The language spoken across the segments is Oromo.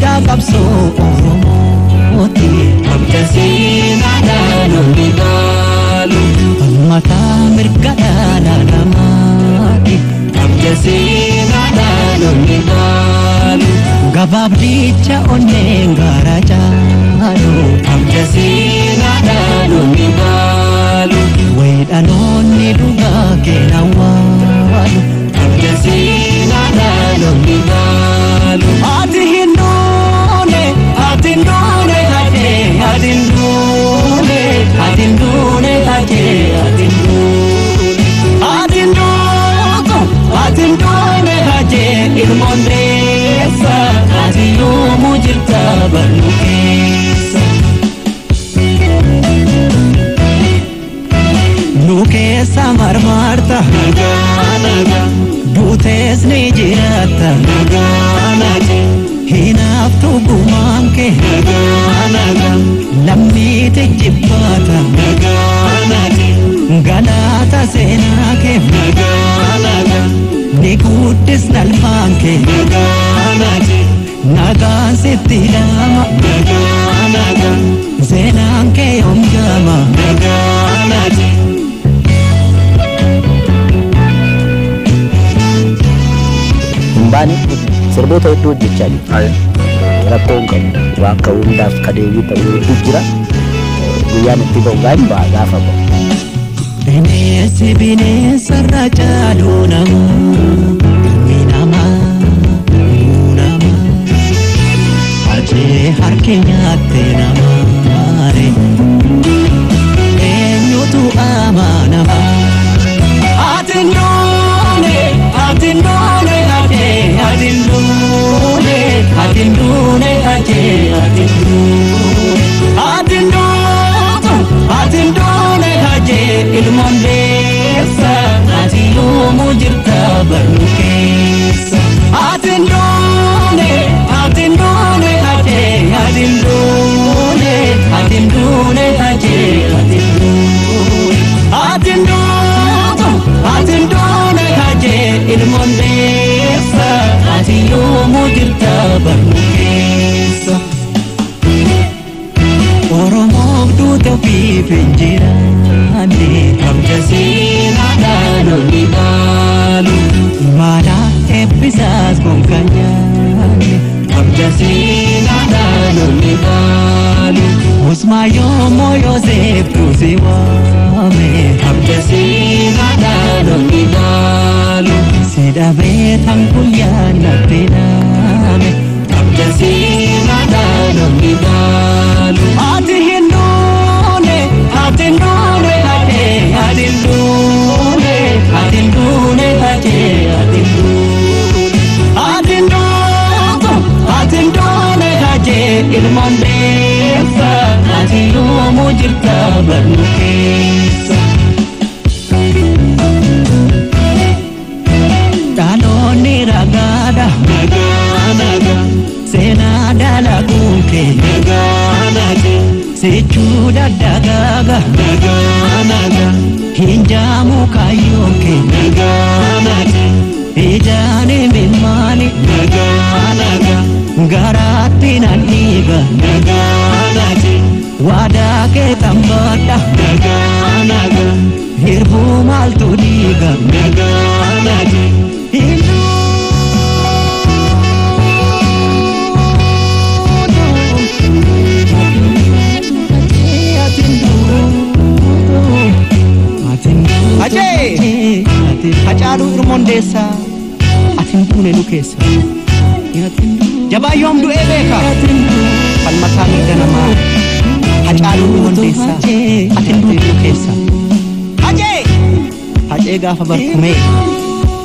dhiigaa qabsoo Oromooti Abda seenaadhaan onni baalu Falmataa mirga dhala namaati Abda seenaadhaan onni baalu Gabaabdicha onneen gara caalu Abda seenaadhaan onni baalu Waydhaloonni dhugaa kennan waalu Abda seenaadhaan onni baalu Ati hin duune hajee ati hin duune hajee ilmoon deessa ati yoomuu jirta barnu keessa nu keessa marmarta nagaa duutees ni jiraata nagaa hinaaftu gumaan kee nagaa lammiite jibbaata nagaa galaata seenaa kee nagaa ni guddis nalmaan kee nagaan sitti lama seenaan kee omgama Mbani sirboota hedduu hojjechaa rakkoon qabu waan ka'uu hundaaf kadeebii ta'uu hedduu jira guyyaan itti ba'u gaafa ba'u bineensi bineensarra caaluu namaa hajee harki nyaatte namaare eenyutu amanama ati nduune hajee ilmoon deessa ati yoomuu jirta barnu keessa ati nduune hajee ilmoon deessa ati yoomuu jirta barnu keessa Oromoof duuta ofiif hin jiraanne Abda seenaadhaan onni baalu Maala eebbisaas gonkan nyaanne Abda seenaadhaan onni baalu Usmaa yoommoo Yooseftu si waame Abda seenaadhaan onni baalu Si dhabee tan guyyaan natti naame Abda seenaadhaan onni baalu Ati hin duune hajee ilmoon deessa ati yoomuu jirta barnu keessa dhaloonni ragaadha nagaa seenaa dalaguun kee nagaa sechuu daddagaaga nagaa hin jaamu kaayyoon kee nagaa ijaan himimmaani nagaa garaatti nan dhiiga nagaa waadaa kee tambaadha nagaa hirbuu maaltu dhiiga nagaa Hacaaluu irmoon deessaa atin duune nu keessa jabaayyoom du'ee beeka falmataa mirga namaa Hacaaluu irmoon deessaa atin duune nu keessa hacee gaafa barkumee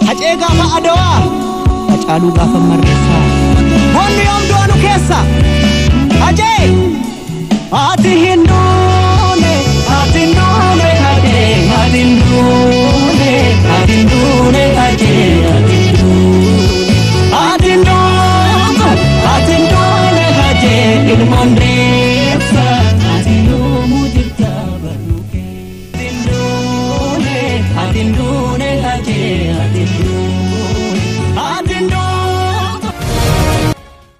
hacee gaafa adawaa Hacaaluu gaafa marreessaa boonni yoom du'a nu keessa ati hin duune